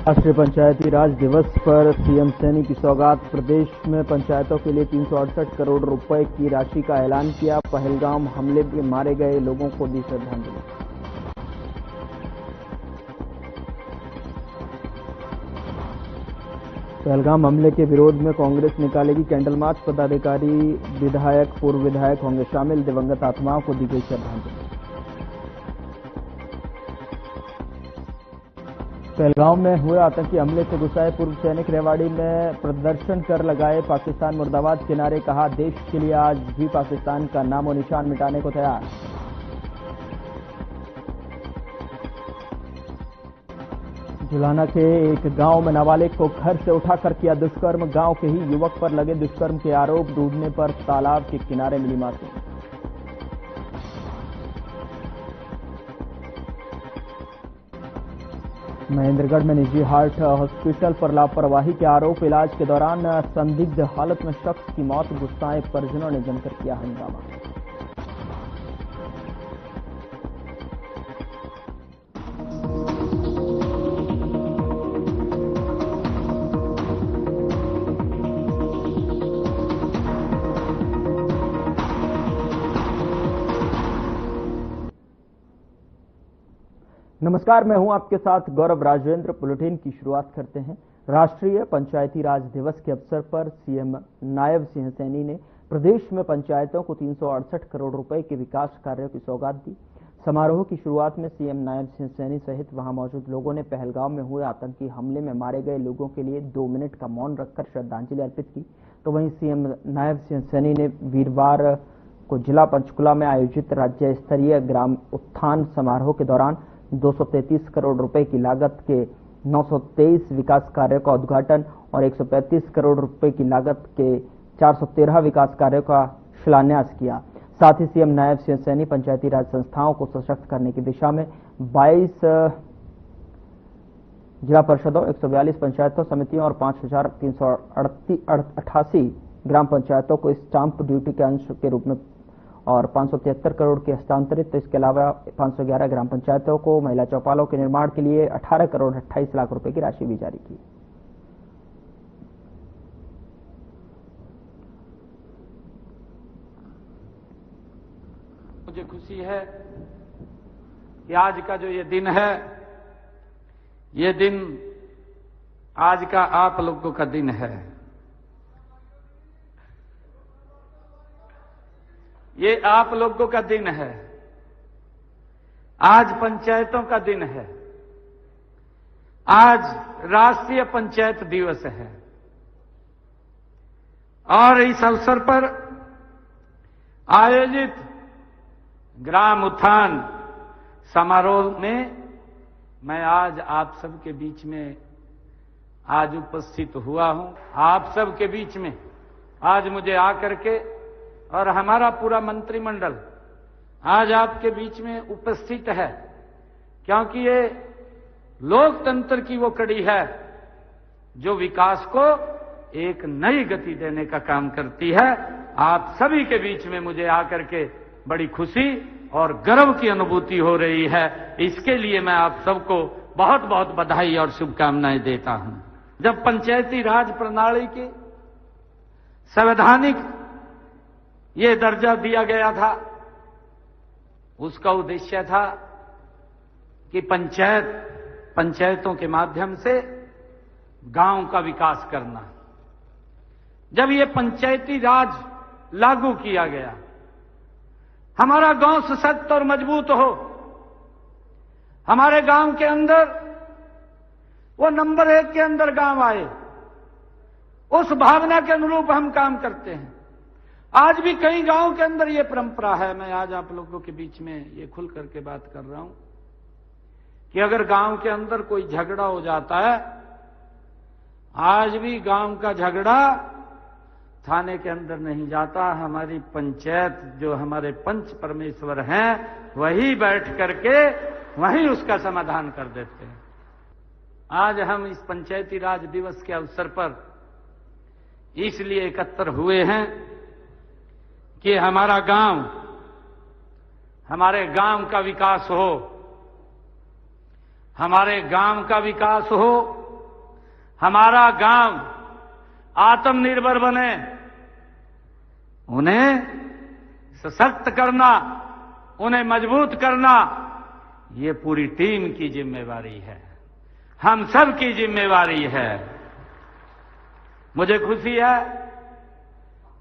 राष्ट्रीय पंचायती राज दिवस पर सीएम सैनी की सौगात। प्रदेश में पंचायतों के लिए 368 करोड़ रुपए की राशि का ऐलान किया। पहलगाम हमले में मारे गए लोगों को दी श्रद्धांजलि। पहलगाम हमले के विरोध में कांग्रेस निकालेगी कैंडल मार्च। पदाधिकारी, विधायक, पूर्व विधायक होंगे शामिल। दिवंगत आत्माओं को दी गई श्रद्धांजलि। पहलगाम में हुए आतंकी हमले से गुस्साए पूर्व सैनिक रेवाड़ी में प्रदर्शन कर लगाए पाकिस्तान मुर्दाबाद के नारे। कहा, देश के लिए आज भी पाकिस्तान का नामो निशान मिटाने को तैयार। जुलाना के एक गांव में नाबालिग को घर से उठाकर किया दुष्कर्म। गांव के ही युवक पर लगे दुष्कर्म के आरोप। डूबने पर तालाब के किनारे मिली मासूम। महेंद्रगढ़ में निजी हार्ट हॉस्पिटल पर लापरवाही के आरोप। इलाज के दौरान संदिग्ध हालत में शख्स की मौत। गुस्साए परिजनों ने जमकर किया हंगामा। नमस्कार, मैं हूं आपके साथ गौरव राजेंद्र। बुलेटिन की शुरुआत करते हैं। राष्ट्रीय पंचायती राज दिवस के अवसर पर सीएम नायब सिंह सैनी ने प्रदेश में पंचायतों को 368 करोड़ रुपए के विकास कार्यों की सौगात दी। समारोह की शुरुआत में सीएम नायब सिंह सैनी सहित वहां मौजूद लोगों ने पहलगाम में हुए आतंकी हमले में मारे गए लोगों के लिए 2 मिनट का मौन रखकर श्रद्धांजलि अर्पित की। तो वहीं सीएम नायब सिंह सैनी ने वीरवार को जिला पंचकुला में आयोजित राज्य स्तरीय ग्राम उत्थान समारोह के दौरान 233 करोड़ रुपए की लागत के 923 विकास कार्यों का उद्घाटन और 135 करोड़ रुपए की लागत के 413 विकास कार्यों का शिलान्यास किया। साथ ही सीएम नायब सिंह सैनी पंचायती राज संस्थाओं को सशक्त करने की दिशा में 22 जिला परिषदों, 142 पंचायतों समितियों और 5388 ग्राम पंचायतों को स्टाम्प ड्यूटी के अंश के रूप में और 573 करोड़ के हस्तांतरित। तो इसके अलावा 511 ग्राम पंचायतों को महिला चौपालों के निर्माण के लिए 18 करोड़ 28 लाख रुपए की राशि भी जारी की। मुझे खुशी है कि आज का जो ये दिन है, ये दिन आज का आप लोगों का दिन है। ये आप लोगों का दिन है। आज पंचायतों का दिन है। आज राष्ट्रीय पंचायत दिवस है और इस अवसर पर आयोजित ग्राम उत्थान समारोह में मैं आज आप सबके बीच में आज उपस्थित हुआ हूं। आप सबके बीच में आज मुझे आकर के और हमारा पूरा मंत्रिमंडल आज आपके बीच में उपस्थित है, क्योंकि ये लोकतंत्र की वो कड़ी है जो विकास को एक नई गति देने का काम करती है। आप सभी के बीच में मुझे आकर के बड़ी खुशी और गर्व की अनुभूति हो रही है। इसके लिए मैं आप सबको बहुत बहुत बधाई और शुभकामनाएं देता हूं। जब पंचायती राज प्रणाली की संवैधानिक ये दर्जा दिया गया था, उसका उद्देश्य था कि पंचायतों के माध्यम से गांव का विकास करना। जब ये पंचायती राज लागू किया गया, हमारा गांव सशक्त और मजबूत हो, हमारे गांव के अंदर वो नंबर 1 के अंदर गांव आए, उस भावना के अनुरूप हम काम करते हैं। आज भी कई गांव के अंदर ये परंपरा है। मैं आज आप लोगों के बीच में ये खुल करके बात कर रहा हूं कि अगर गांव के अंदर कोई झगड़ा हो जाता है, आज भी गांव का झगड़ा थाने के अंदर नहीं जाता। हमारी पंचायत, जो हमारे पंच परमेश्वर हैं, वही बैठ करके वहीं उसका समाधान कर देते हैं। आज हम इस पंचायती राज दिवस के अवसर पर इसलिए एकत्र हुए हैं कि हमारा गांव, हमारे गांव का विकास हो, हमारे गांव का विकास हो, हमारा गांव आत्मनिर्भर बने, उन्हें सशक्त करना, उन्हें मजबूत करना, ये पूरी टीम की जिम्मेवारी है, हम सब की जिम्मेवारी है। मुझे खुशी है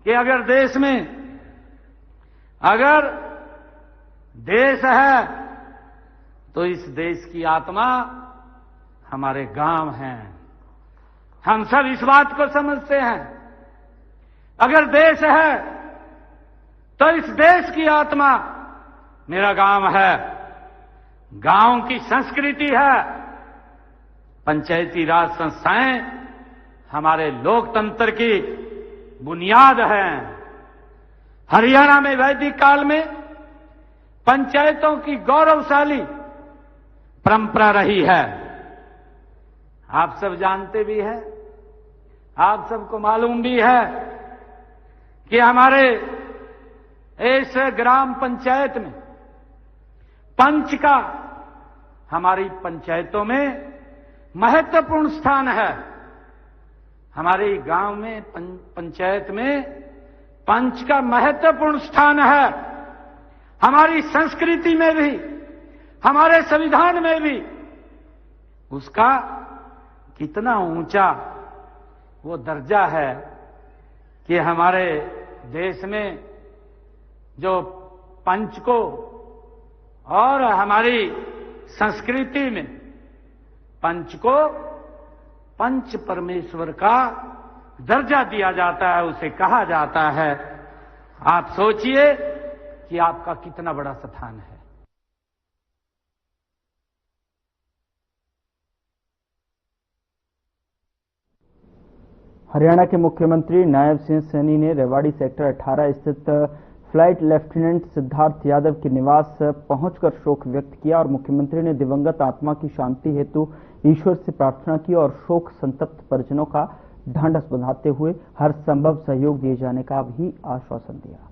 कि अगर देश है तो इस देश की आत्मा हमारे गांव हैं। हम सब इस बात को समझते हैं। अगर देश है तो इस देश की आत्मा मेरा गांव है। गांव की संस्कृति है। पंचायती राज संस्थाएं हमारे लोकतंत्र की बुनियाद हैं। हरियाणा में वैदिक काल में पंचायतों की गौरवशाली परंपरा रही है। आप सब जानते भी हैं, आप सबको मालूम भी है कि हमारे इस ग्राम पंचायत में पंच का हमारी पंचायतों में महत्वपूर्ण स्थान है। हमारे गांव में पंचायत में पंच का महत्वपूर्ण स्थान है। हमारी संस्कृति में भी, हमारे संविधान में भी उसका कितना ऊंचा वो दर्जा है कि हमारे देश में जो पंच को और हमारी संस्कृति में पंच को पंच परमेश्वर का दर्जा दिया जाता है, उसे कहा जाता है। आप सोचिए कि आपका कितना बड़ा स्थान है। हरियाणा के मुख्यमंत्री नायब सिंह सैनी ने रेवाड़ी सेक्टर 18 स्थित फ्लाइट लेफ्टिनेंट सिद्धार्थ यादव के निवास पहुंचकर शोक व्यक्त किया और मुख्यमंत्री ने दिवंगत आत्मा की शांति हेतु ईश्वर से प्रार्थना की और शोक संतप्त परिजनों का ढांढस बंधाते हुए हर संभव सहयोग दिए जाने का भी आश्वासन दिया।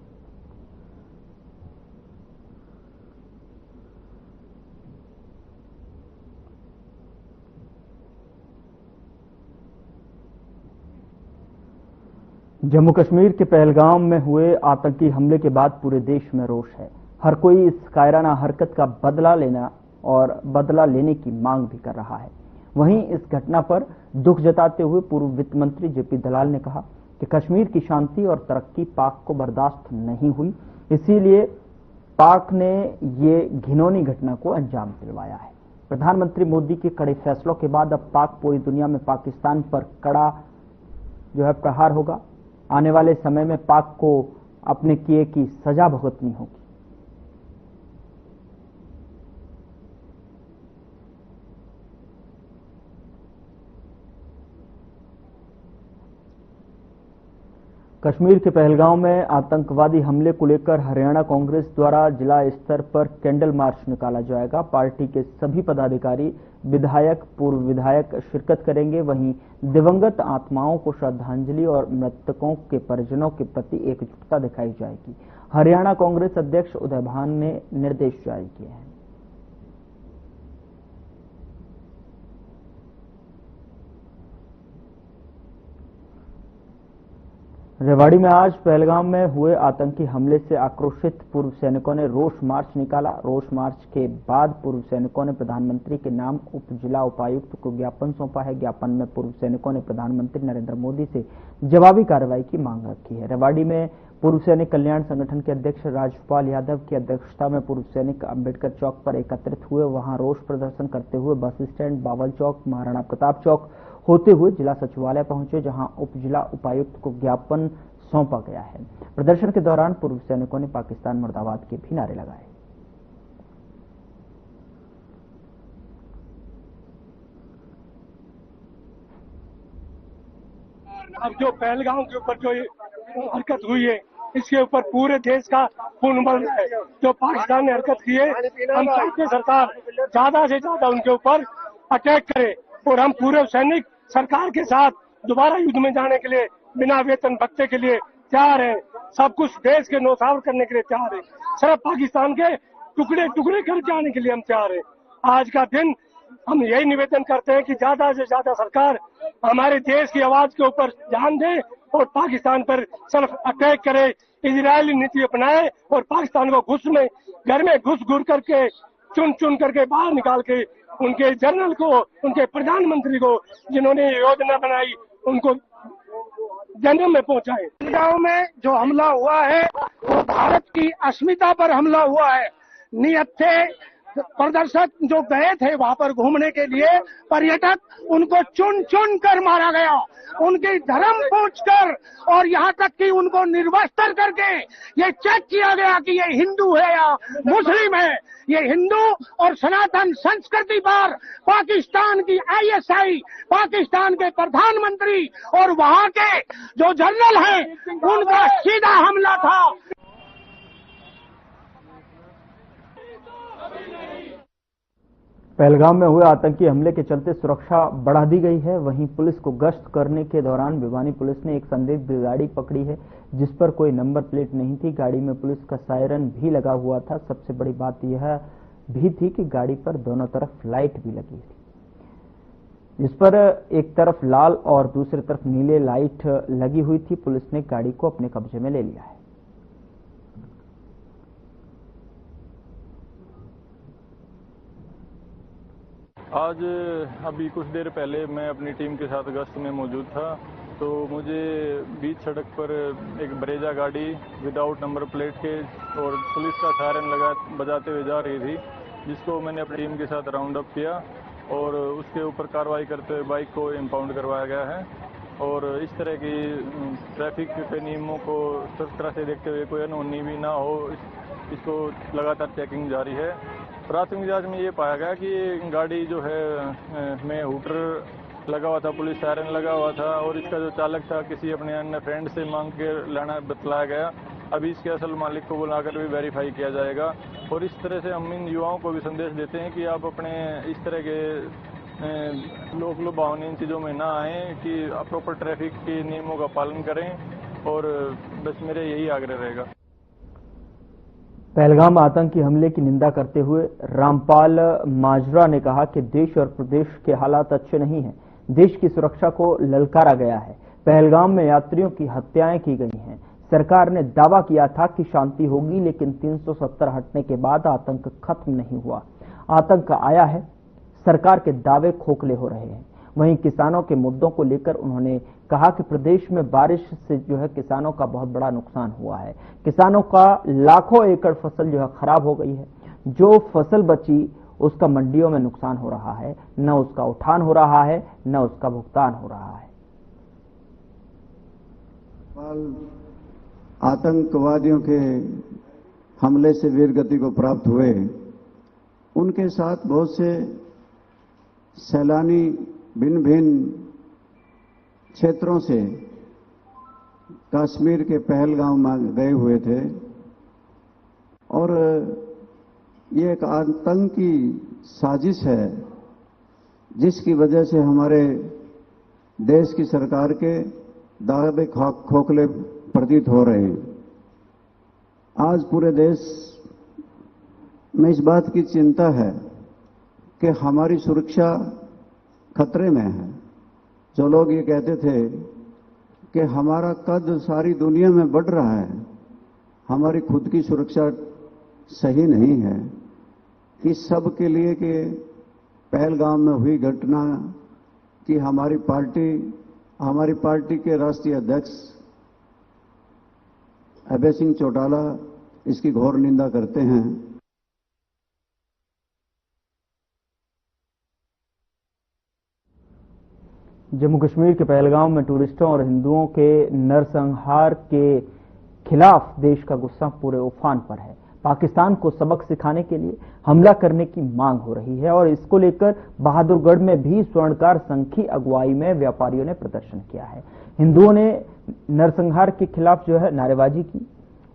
जम्मू कश्मीर के पहलगाम में हुए आतंकी हमले के बाद पूरे देश में रोष है। हर कोई इस कायराना हरकत का बदला लेना और बदला लेने की मांग भी कर रहा है। वहीं इस घटना पर दुख जताते हुए पूर्व वित्त मंत्री जेपी दलाल ने कहा कि कश्मीर की शांति और तरक्की पाक को बर्दाश्त नहीं हुई, इसीलिए पाक ने ये घिनौनी घटना को अंजाम दिलवाया है। प्रधानमंत्री मोदी के कड़े फैसलों के बाद अब पाक पूरी दुनिया में पाकिस्तान पर कड़ा प्रहार होगा। आने वाले समय में पाक को अपने किए की सजा भुगतनी होगी। कश्मीर के पहलगाम में आतंकवादी हमले को लेकर हरियाणा कांग्रेस द्वारा जिला स्तर पर कैंडल मार्च निकाला जाएगा। पार्टी के सभी पदाधिकारी, विधायक, पूर्व विधायक शिरकत करेंगे। वहीं दिवंगत आत्माओं को श्रद्धांजलि और मृतकों के परिजनों के प्रति एकजुटता दिखाई जाएगी। हरियाणा कांग्रेस अध्यक्ष उदय भान ने निर्देश जारी किए हैं। रेवाड़ी में आज पहलगाम में हुए आतंकी हमले से आक्रोशित पूर्व सैनिकों ने रोष मार्च निकाला। रोष मार्च के बाद पूर्व सैनिकों ने प्रधानमंत्री के नाम उप जिला उपायुक्त को ज्ञापन सौंपा है। ज्ञापन में पूर्व सैनिकों ने प्रधानमंत्री नरेंद्र मोदी से जवाबी कार्रवाई की मांग रखी है। रेवाड़ी में पूर्व सैनिक कल्याण संगठन के अध्यक्ष राजपाल यादव की अध्यक्षता में पूर्व सैनिक अंबेडकर चौक पर एकत्रित हुए। वहां रोष प्रदर्शन करते हुए बस स्टैंड, बावल चौक, महाराणा प्रताप चौक होते हुए जिला सचिवालय पहुंचे, जहां उप जिला उपायुक्त को ज्ञापन सौंपा गया है। प्रदर्शन के दौरान पूर्व सैनिकों ने पाकिस्तान मुर्दाबाद के भी नारे लगाए। अब जो पहलगाम के ऊपर जो हरकत हुई है, इसके ऊपर पूरे देश का खून उबल रहा है। जो पाकिस्तान ने हरकत की है, हम चाहते हैं सरकार ज्यादा से ज्यादा उनके ऊपर अटैक करे और हम पूरे सैनिक सरकार के साथ दोबारा युद्ध में जाने के लिए, बिना वेतन भत्ते के लिए तैयार है। सब कुछ देश के नौसावर करने के लिए तैयार है। सिर्फ पाकिस्तान के टुकड़े टुकड़े करके आने के लिए हम तैयार है। आज का दिन हम यही निवेदन करते हैं कि ज्यादा से ज्यादा सरकार हमारे देश की आवाज के ऊपर ध्यान दे और पाकिस्तान पर सेल्फ अटैक करे, इजरायली नीति अपनाए और पाकिस्तान को घर में घुस करके चुन करके बाहर निकाल के उनके जनरल को, उनके प्रधानमंत्री को जिन्होंने योजना बनाई उनको जन्म में पहुंचाए। गांव में जो हमला हुआ है वो भारत की अस्मिता पर हमला हुआ है। निहत्थे प्रदर्शक जो गए थे वहां पर घूमने के लिए पर्यटक, उनको चुन कर मारा गया, उनकी धर्म पूछकर, और यहाँ तक कि उनको निर्वस्त्र करके ये चेक किया गया कि ये हिंदू है या मुस्लिम है। ये हिंदू और सनातन संस्कृति पर पाकिस्तान की ISI, पाकिस्तान के प्रधानमंत्री और वहाँ के जो जनरल हैं उनका सीधा हमला था। पहलगाम में हुए आतंकी हमले के चलते सुरक्षा बढ़ा दी गई है। वहीं पुलिस को गश्त करने के दौरान भिवानी पुलिस ने एक संदिग्ध गाड़ी पकड़ी है जिस पर कोई नंबर प्लेट नहीं थी। गाड़ी में पुलिस का सायरन भी लगा हुआ था। सबसे बड़ी बात यह भी थी कि गाड़ी पर दोनों तरफ लाइट भी लगी थी, जिस पर एक तरफ लाल और दूसरी तरफ नीले लाइट लगी हुई थी। पुलिस ने गाड़ी को अपने कब्जे में ले लिया है। आज अभी कुछ देर पहले मैं अपनी टीम के साथ गश्त में मौजूद था, तो मुझे बीच सड़क पर एक ब्रेजा गाड़ी विदाउट नंबर प्लेट के और पुलिस का सायरन बजाते हुए जा रही थी, जिसको मैंने अपनी टीम के साथ राउंड अप किया और उसके ऊपर कार्रवाई करते हुए बाइक को इम्पाउंड करवाया गया है। और इस तरह की ट्रैफिक के नियमों को सब तरह से देखते हुए कोई अनहोनी भी ना हो, इसको लगातार चेकिंग जारी है। प्राथमिक जांच में ये पाया गया कि गाड़ी जो है में हूटर लगा हुआ था, पुलिस सायरन लगा हुआ था और इसका जो चालक था किसी अपने अन्य फ्रेंड से मांग के लाना बतलाया गया। अभी इसके असल मालिक को बुलाकर भी वेरीफाई किया जाएगा। और इस तरह से हम इन युवाओं को भी संदेश देते हैं कि आप अपने इस तरह के लोक लुभावनी इन चीज़ों में ना आए, कि प्रॉपर ट्रैफिक के नियमों का पालन करें। और बस मेरे यही आग्रह रहेगा। पहलगाम आतंकी हमले की निंदा करते हुए रामपाल माजरा ने कहा कि देश और प्रदेश के हालात अच्छे नहीं हैं। देश की सुरक्षा को ललकारा गया है। पहलगाम में यात्रियों की हत्याएं की गई हैं। सरकार ने दावा किया था कि शांति होगी, लेकिन 370 हटने के बाद आतंक खत्म नहीं हुआ। आतंक आया है। सरकार के दावे खोखले हो रहे हैं। वहीं किसानों के मुद्दों को लेकर उन्होंने कहा कि प्रदेश में बारिश से जो है किसानों का बहुत बड़ा नुकसान हुआ है। किसानों का लाखों एकड़ फसल जो है खराब हो गई है। जो फसल बची उसका मंडियों में नुकसान हो रहा है, न उसका उठान हो रहा है, न उसका भुगतान हो रहा है। आतंकवादियों के हमले से वीरगति को प्राप्त हुए, उनके साथ बहुत से सैलानी भिन्न भिन्न क्षेत्रों से कश्मीर के पहलगाम में गए हुए थे और ये एक आतंकी साजिश है जिसकी वजह से हमारे देश की सरकार के दावे खोखले प्रतीत हो रहे हैं। आज पूरे देश में इस बात की चिंता है कि हमारी सुरक्षा खतरे में है। जो लोग ये कहते थे कि हमारा कद सारी दुनिया में बढ़ रहा है, हमारी खुद की सुरक्षा सही नहीं है, इस सब के लिए कि पहलगाम में हुई घटना कि हमारी पार्टी के राष्ट्रीय अध्यक्ष अभय सिंह चौटाला इसकी घोर निंदा करते हैं। जम्मू कश्मीर के पहलगाम में टूरिस्टों और हिंदुओं के नरसंहार के खिलाफ देश का गुस्सा पूरे उफान पर है। पाकिस्तान को सबक सिखाने के लिए हमला करने की मांग हो रही है और इसको लेकर बहादुरगढ़ में भी स्वर्णकार संघ की अगुवाई में व्यापारियों ने प्रदर्शन किया है। हिंदुओं ने नरसंहार के खिलाफ जो है नारेबाजी की।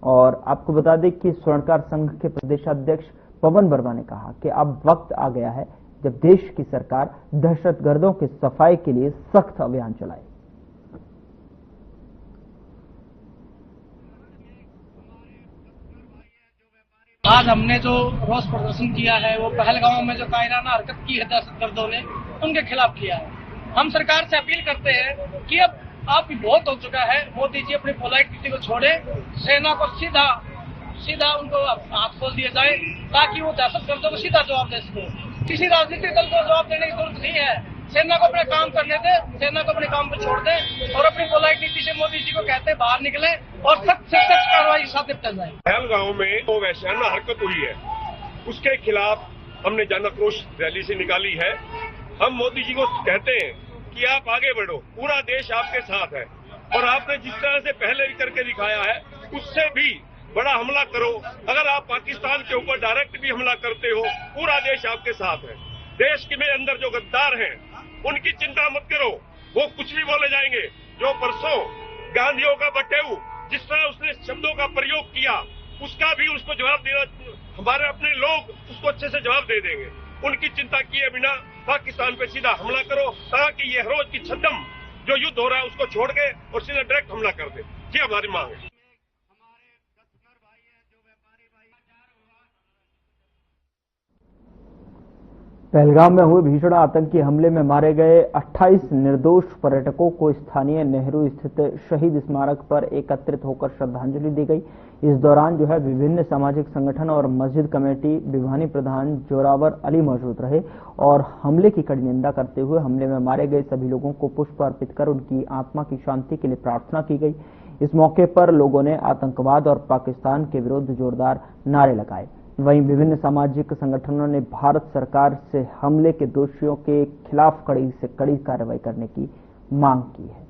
और आपको बता दें कि स्वर्णकार संघ के प्रदेशाध्यक्ष पवन वर्मा ने कहा कि अब वक्त आ गया है जब देश की सरकार दहशतगर्दों के सफाई के लिए सख्त अभियान चलाए। आज हमने जो रोष प्रदर्शन किया है वो पहलगाम में जो कायराना हरकत की है दहशतगर्दों ने, उनके खिलाफ किया है। हम सरकार से अपील करते हैं कि अब आप भी बहुत हो चुका है, मोदी जी अपनी पोलाइटिटी को छोड़े, सेना को सीधा उनको हाथ खोल दिया जाए ताकि वो दहशतगर्दों को सीधा जवाब दे सके। किसी राजनीतिक दल को जवाब देने की जरूरत नहीं है, सेना को अपने काम करने दे, सेना को अपने काम पर छोड़ दे और अपनी पोलाइट नीति से मोदी जी को कहते बाहर निकले और सख्त कार्रवाई के साथ निपटा जाए। पहलगाम में वो वैश्याना हरकत हुई है, उसके खिलाफ हमने जन आक्रोश रैली से निकाली है। हम मोदी जी को कहते हैं कि आप आगे बढ़ो, पूरा देश आपके साथ है और आपने जिस तरह से पहले भी करके दिखाया है उससे भी बड़ा हमला करो। अगर आप पाकिस्तान के ऊपर डायरेक्ट भी हमला करते हो, पूरा देश आपके साथ है। देश के में अंदर जो गद्दार हैं उनकी चिंता मत करो, वो कुछ भी बोले जाएंगे। जो परसों गांधियों का बटेऊ जिस तरह उसने शब्दों का प्रयोग किया, उसका भी उसको जवाब देना, हमारे अपने लोग उसको अच्छे से जवाब दे देंगे। उनकी चिंता किए बिना पाकिस्तान पे सीधा हमला करो ताकि ये रोज की छद्म जो युद्ध हो रहा है उसको छोड़ के और सीधा डायरेक्ट हमला कर दे। ये हमारी मांग है। पहलगाम में हुए भीषण आतंकी हमले में मारे गए 28 निर्दोष पर्यटकों को स्थानीय नेहरू स्थित शहीद स्मारक पर एकत्रित होकर श्रद्धांजलि दी गई। इस दौरान विभिन्न सामाजिक संगठन और मस्जिद कमेटी भिवानी प्रधान जोरावर अली मौजूद रहे और हमले की कड़ी निंदा करते हुए हमले में मारे गए सभी लोगों को पुष्प अर्पित कर उनकी आत्मा की शांति के लिए प्रार्थना की गई। इस मौके पर लोगों ने आतंकवाद और पाकिस्तान के विरुद्ध जोरदार नारे लगाए। वहीं विभिन्न सामाजिक संगठनों ने भारत सरकार से हमले के दोषियों के खिलाफ कड़ी से कड़ी कार्रवाई करने की मांग की है।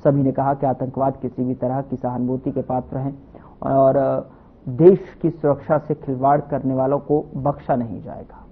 सभी ने कहा कि आतंकवाद किसी भी तरह की सहानुभूति के पात्र हैं और देश की सुरक्षा से खिलवाड़ करने वालों को बख्शा नहीं जाएगा।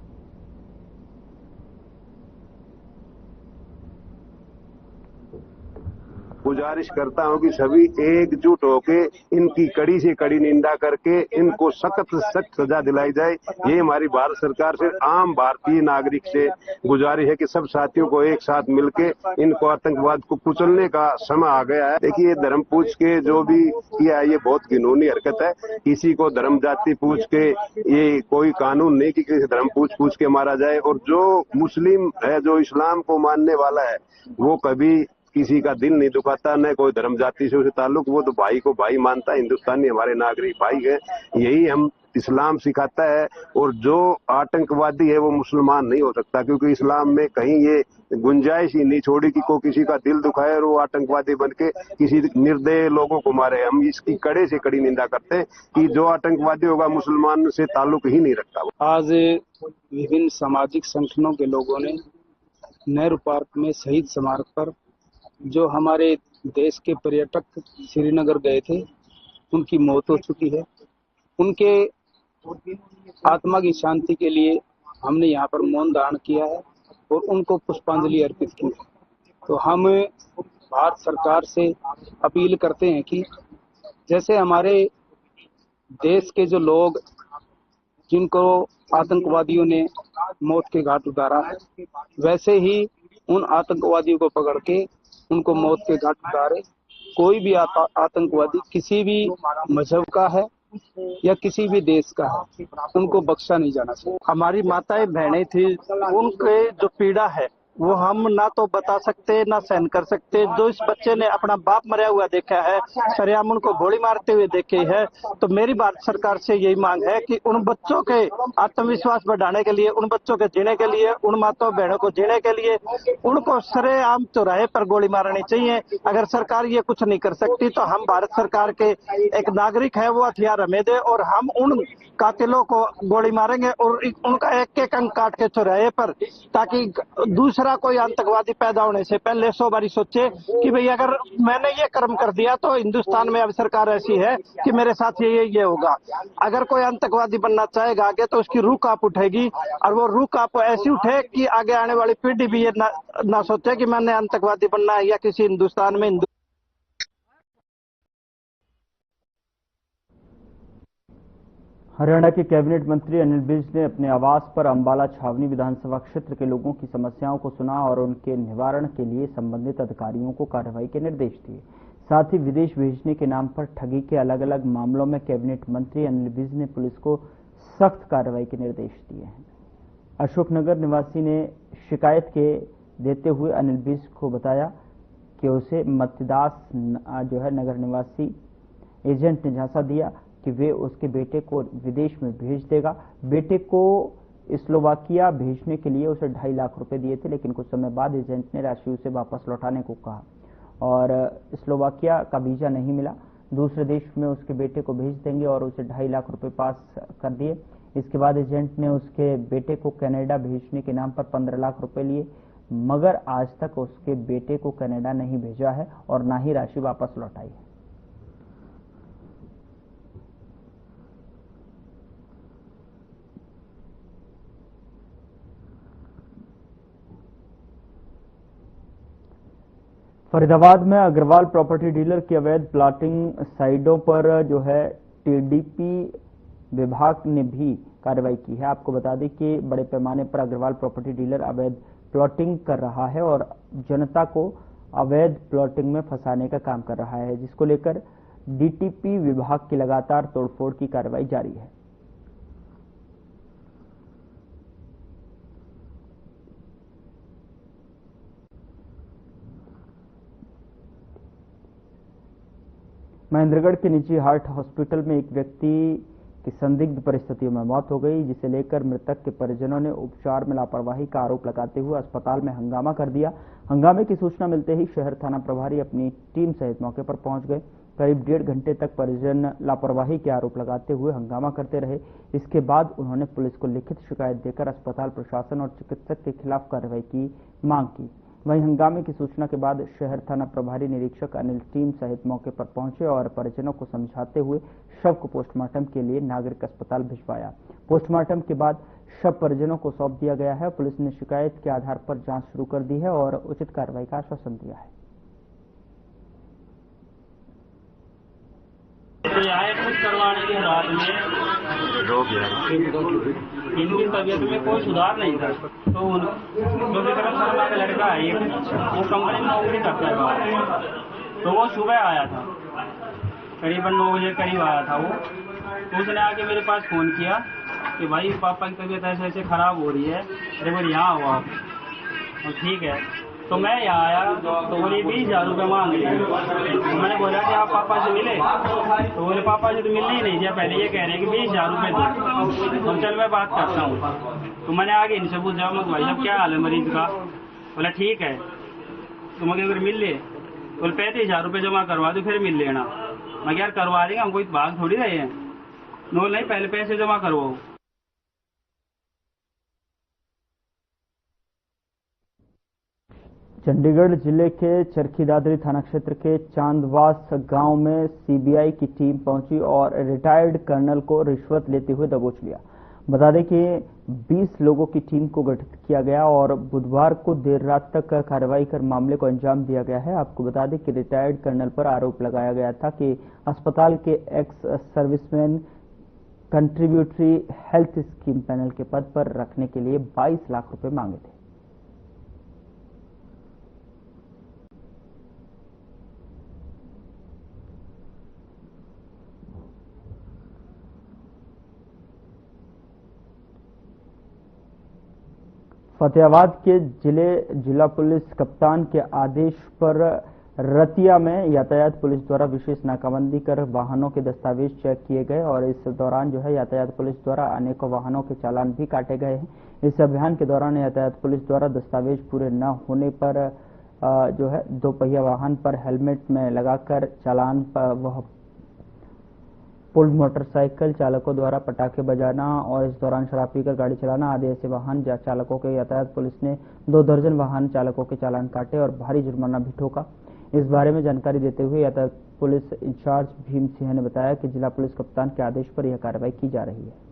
गुजारिश करता हूं कि सभी एकजुट होके इनकी कड़ी से कड़ी निंदा करके इनको सख्त सजा दिलाई जाए। ये हमारी भारत सरकार से, आम भारतीय नागरिक से गुजारिश है कि सब साथियों को एक साथ मिलके इनको आतंकवाद को कुचलने का समय आ गया है। देखिए, धर्म पूछ के जो भी किया है ये बहुत घिनौनी हरकत है। किसी को धर्म जाति पूछ के, ये कोई कानून नहीं कि किसी धर्म पूछ के मारा जाए। और जो मुस्लिम है, जो इस्लाम को मानने वाला है, वो कभी किसी का दिल नहीं दुखाता, न कोई धर्म जाति से उसे ताल्लुक। वो तो भाई को भाई मानता है। हिंदुस्तानी हमारे नागरिक भाई है, यही हम इस्लाम सिखाता है। और जो आतंकवादी है वो मुसलमान नहीं हो सकता, क्योंकि इस्लाम में कहीं ये गुंजाइश ही नहीं छोड़ी कि कोई किसी का दिल दुखाए और वो आतंकवादी बन के किसी निर्दय लोगों को मारे। हम इसकी कड़े से कड़ी निंदा करते हैं कि जो आतंकवादी होगा मुसलमान से ताल्लुक ही नहीं रखता। आज विभिन्न सामाजिक संगठनों के लोगों ने नेहरू पार्क में शहीद स्मारक पर जो हमारे देश के पर्यटक श्रीनगर गए थे, उनकी मौत हो चुकी है। उनके आत्मा की शांति के लिए हमने यहाँ पर मौन धारण किया है और उनको पुष्पांजलि अर्पित की है। तो हम भारत सरकार से अपील करते हैं कि जैसे हमारे देश के जो लोग जिनको आतंकवादियों ने मौत के घाट उतारा है, वैसे ही उन आतंकवादियों को पकड़ के उनको मौत के घाट उतारे। कोई भी आतंकवादी किसी भी मजहब का है या किसी भी देश का है, उनको बख्शा नहीं जाना चाहिए। हमारी माताएं बहनें थी, उनके जो पीड़ा है वो हम ना तो बता सकते ना सहन कर सकते। जो इस बच्चे ने अपना बाप मरा हुआ देखा है, सरेआम उनको गोली मारते हुए देखे है, तो मेरी भारत सरकार से यही मांग है कि उन बच्चों के आत्मविश्वास बढ़ाने के लिए, उन बच्चों के जीने के लिए, उन माताओं बहनों को जीने के लिए उनको सरेआम चौराहे पर गोली मारनी चाहिए। अगर सरकार ये कुछ नहीं कर सकती तो हम भारत सरकार के एक नागरिक है, वो हथियार हमें दे और हम उन कातिलों को गोली मारेंगे और उनका एक एक अंग काट के चौराहे पर, ताकि दूसरा कोई आतंकवादी पैदा होने से पहले 100 बारी सोचे कि भाई अगर मैंने ये कर्म कर दिया तो हिंदुस्तान में अब सरकार ऐसी है कि मेरे साथ ये होगा। अगर कोई आतंकवादी बनना चाहेगा आगे तो उसकी रूह कांप उठेगी और वो रूह कांप ऐसी उठे कि आगे आने वाली पीढ़ी भी ये ना सोचे कि मैंने आतंकवादी बनना है या किसी हिंदुस्तान में हरियाणा के कैबिनेट मंत्री अनिल विज ने अपने आवास पर अंबाला छावनी विधानसभा क्षेत्र के लोगों की समस्याओं को सुना और उनके निवारण के लिए संबंधित अधिकारियों को कार्रवाई के निर्देश दिए। साथ ही विदेश भेजने के नाम पर ठगी के अलग अलग मामलों में कैबिनेट मंत्री अनिल विज ने पुलिस को सख्त कार्रवाई के निर्देश दिए हैं। अशोकनगर निवासी ने शिकायत के देते हुए अनिल बिज को बताया कि उसे मत्यदास जो है नगर निवासी एजेंट ने झांसा दिया कि वे उसके बेटे को विदेश में भेज देगा। बेटे को स्लोवाकिया भेजने के लिए उसे 2.5 लाख रुपए दिए थे, लेकिन कुछ समय बाद एजेंट ने राशि उसे वापस लौटाने को कहा और स्लोवाकिया का वीजा नहीं मिला। दूसरे देश में उसके बेटे को भेज देंगे और उसे 2.5 लाख रुपए पास कर दिए। इसके बाद एजेंट ने उसके बेटे को कनाडा भेजने के नाम पर 15 लाख रुपए लिए, मगर आज तक उसके बेटे को कनाडा नहीं भेजा है और ना ही राशि वापस लौटाई है। फरीदाबाद में अग्रवाल प्रॉपर्टी डीलर की अवैध प्लॉटिंग साइटों पर जो है टीडीपी विभाग ने भी कार्रवाई की है। आपको बता दें कि बड़े पैमाने पर अग्रवाल प्रॉपर्टी डीलर अवैध प्लॉटिंग कर रहा है और जनता को अवैध प्लॉटिंग में फंसाने का काम कर रहा है, जिसको लेकर डीटीपी विभाग की लगातार तोड़फोड़ की कार्रवाई जारी है। महेंद्रगढ़ के निजी हार्ट हॉस्पिटल में एक व्यक्ति की संदिग्ध परिस्थितियों में मौत हो गई, जिसे लेकर मृतक के परिजनों ने उपचार में लापरवाही का आरोप लगाते हुए अस्पताल में हंगामा कर दिया। हंगामे की सूचना मिलते ही शहर थाना प्रभारी अपनी टीम सहित मौके पर पहुंच गए। करीब 1.5 घंटे तक परिजन लापरवाही के आरोप लगाते हुए हंगामा करते रहे। इसके बाद उन्होंने पुलिस को लिखित शिकायत देकर अस्पताल प्रशासन और चिकित्सक के खिलाफ कार्रवाई की मांग की। वहीं हंगामे की सूचना के बाद शहर थाना प्रभारी निरीक्षक अनिल टीम सहित मौके पर पहुंचे और परिजनों को समझाते हुए शव को पोस्टमार्टम के लिए नागरिक अस्पताल भिजवाया। पोस्टमार्टम के बाद शव परिजनों को सौंप दिया गया है। पुलिस ने शिकायत के आधार पर जांच शुरू कर दी है और उचित कार्रवाई का आश्वासन दिया है। कुछ करवाने के बाद में इनकी तबीयत में कोई सुधार नहीं था, तो जो विक्रम शर्मा का लड़का है वो कंपनी में नौकरी करता है, तो वो सुबह आया था, करीबन 9 बजे करीब आया था वो। तो उसने आके मेरे पास फोन किया कि भाई पापा की तबीयत ऐसे ऐसे खराब हो रही है, अरे बोले यहाँ हुआ। और ठीक है, तो मैं यहाँ आया तो बोले 20,000 रुपये मांग लिए। तो मैंने बोला कि आप पापा से मिले? तो बोले पापा से तो मिलने ही नहीं दिया, पहले ये कह रहे हैं कि 20,000 रुपये दो। तो चल मैं बात करता हूँ। तो मैंने आगे इनसे पूछा मत भाई साहब क्या हाल है मरीज का? बोला ठीक है, तो मगर अगर मिल ले बोले 35,000 रुपये जमा करवा दो फिर मिल लेना। मैं यार करवा देंगे, हम कोई भाग थोड़ी रहे हैं। नो नहीं, पहले पैसे जमा करवाओ। चंडीगढ़ जिले के चरखी दादरी थाना क्षेत्र के चांदवास गांव में सीबीआई की टीम पहुंची और रिटायर्ड कर्नल को रिश्वत लेते हुए दबोच लिया। बता दें कि 20 लोगों की टीम को गठित किया गया और बुधवार को देर रात तक कार्रवाई कर मामले को अंजाम दिया गया है। आपको बता दें कि रिटायर्ड कर्नल पर आरोप लगाया गया था कि अस्पताल के ex serviceman contributory health scheme panel के पद पर रखने के लिए 22 लाख रुपए मांगे थे। फतेहाबाद के जिला पुलिस कप्तान के आदेश पर रतिया में यातायात पुलिस द्वारा विशेष नाकाबंदी कर वाहनों के दस्तावेज चेक किए गए और इस दौरान जो है यातायात पुलिस द्वारा अनेकों वाहनों के चालान भी काटे गए हैं। इस अभियान के दौरान यातायात पुलिस द्वारा दस्तावेज पूरे न होने पर जो है 2 पहिया वाहन पर हेलमेट में लगाकर चालान पर वह पुल मोटरसाइकिल चालकों द्वारा पटाखे बजाना और इस दौरान शराब पीकर गाड़ी चलाना आदि ऐसे वाहन चालकों के यातायात पुलिस ने 2 दर्जन वाहन चालकों के चालान काटे और भारी जुर्माना भी ठोका। इस बारे में जानकारी देते हुए यातायात पुलिस इंचार्ज भीम सिंह ने बताया कि जिला पुलिस कप्तान के आदेश पर यह कार्रवाई की जा रही है।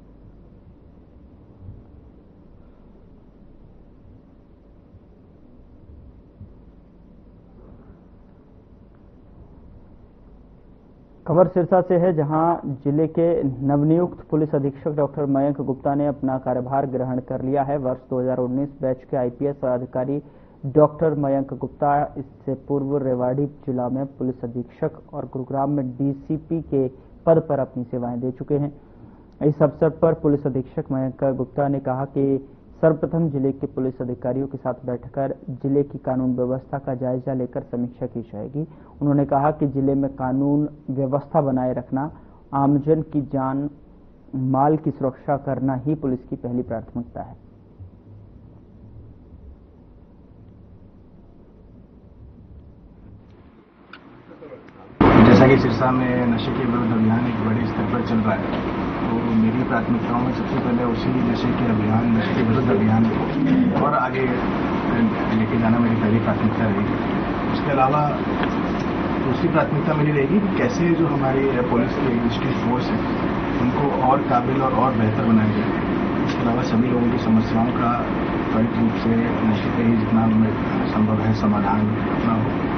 खबर सिरसा से है, जहां जिले के नवनियुक्त पुलिस अधीक्षक डॉक्टर मयंक गुप्ता ने अपना कार्यभार ग्रहण कर लिया है। वर्ष 2019 बैच के आईपीएस अधिकारी डॉक्टर मयंक गुप्ता इससे पूर्व रेवाड़ी जिला में पुलिस अधीक्षक और गुरुग्राम में डीसीपी के पद पर अपनी सेवाएं दे चुके हैं। इस अवसर पर पुलिस अधीक्षक मयंक गुप्ता ने कहा कि सर्वप्रथम जिले के पुलिस अधिकारियों के साथ बैठकर जिले की कानून व्यवस्था का जायजा लेकर समीक्षा की जाएगी। उन्होंने कहा कि जिले में कानून व्यवस्था बनाए रखना, आमजन की जान माल की सुरक्षा करना ही पुलिस की पहली प्राथमिकता है। जैसा कि सिरसा में नशे के विरुद्ध अभियान एक बड़े स्तर पर चल रहा है, तो मेरी प्राथमिकताओं में सबसे पहले उसी नशे के विरुद्ध अभियान को और आगे लेके जाना मेरी पहली प्राथमिकता रहेगी। उसके अलावा दूसरी प्राथमिकता मेरी रहेगी कि कैसे जो हमारी पुलिस की एग्जिस्टिंग फोर्स है उनको और काबिल और बेहतर बनाया जाए। इसके अलावा सभी लोगों की समस्याओं का त्वरित रूप से मौके पर ही जितना संभव है समाधान अपना हो।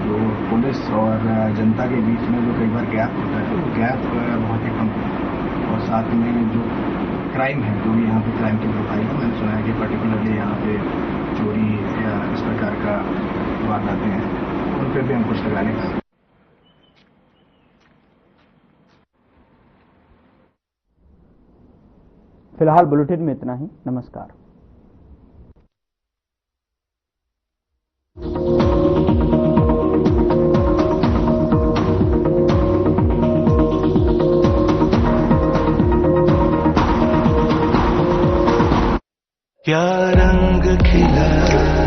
तो पुलिस और जनता के बीच में जो कई बार गैप होता है, वो गैप बहुत ही कम है। और साथ में जो क्राइम है, जो भी यहाँ पे क्राइम की प्रोफाइल है, मैंने सुना है कि पर्टिकुलरली यहाँ पे चोरी या इस प्रकार का वारदातें हैं, उन पर भी हम कुछ लगाने का। फिलहाल बुलेटिन में इतना ही। नमस्कार। क्या रंग खिला